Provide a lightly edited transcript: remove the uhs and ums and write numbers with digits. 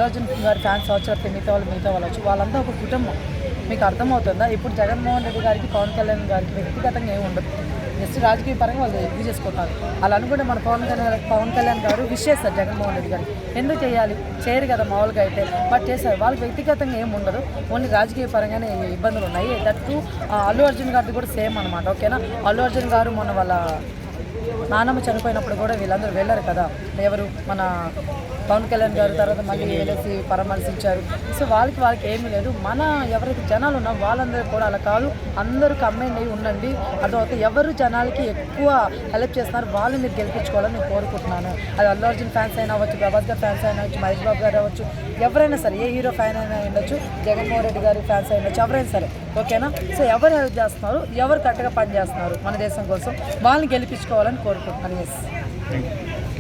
అర్జున్ గారి ఫ్యాన్స్ అవచ్చు, మిగతా వాళ్ళు వచ్చు, వాళ్ళంతా ఒక కుటుంబం. మీకు అర్థమవుతుందా? ఇప్పుడు జగన్మోహన్ రెడ్డి గారికి, పవన్ కళ్యాణ్ గారికి వ్యక్తిగతంగా ఏమి ఉండదు. జస్ట్ రాజకీయ పరంగా వాళ్ళు ఇది చేసుకుంటారు. అలా అనుకుంటే మన పవన్ కళ్యాణ్ గారు విష్ చేస్తారు జగన్మోహన్ రెడ్డి గారికి. ఎందుకు చేయాలి? చేయరు కదా మామూలుగా అయితే, బట్ చేస్తారు. వాళ్ళకి వ్యక్తిగతంగా ఏమి ఉండదు, ఓన్లీ రాజకీయ పరంగానే ఇబ్బందులు ఉన్నాయి. దట్టు అల్లు అర్జున్ గారిది కూడా సేమ్ అనమాట. ఓకేనా? అల్లు అర్జున్ గారు మొన్న వాళ్ళ నాన్నమ్మ చనిపోయినప్పుడు కూడా వీళ్ళందరూ వెళ్ళారు కదా, ఎవరు మన పవన్ కళ్యాణ్ గారు. తర్వాత మళ్ళీ వెళ్ళేసి పరామర్శించారు. సో వాళ్ళకి ఏమీ లేదు. మన ఎవరైతే జనాలు ఉన్నారో వాళ్ళందరూ కూడా అలా కాదు, అందరూ కమెంట్ అయ్యి ఉండండి. అదొక ఎవరు జనాలకి ఎక్కువ హెల్ప్ చేస్తున్నారు వాళ్ళు మీరు గెలిపించుకోవాలని నేను కోరుకుంటున్నాను. అది అల్లు అర్జున్ ఫ్యాన్స్ అయినా అవ్వచ్చు, ప్రభాస్ గారి ఫ్యాన్స్ అయినా అవ్వచ్చు, మహేష్ బాబు గారు అవ్వచ్చు, ఎవరైనా సరే, ఏ హీరో ఫ్యాన్ అయినా ఉండొచ్చు, జగన్మోహన్ రెడ్డి గారి ఫ్యాన్స్ అయినచ్చు, ఎవరైనా సరే. ఓకేనా? సో ఎవరు హెల్ప్ చేస్తున్నారు, ఎవరు కరెక్ట్గా పని చేస్తున్నారు మన దేశం కోసం, వాళ్ళని గెలిపించుకోవాలని కోరుకుంటున్నాను. ఎస్.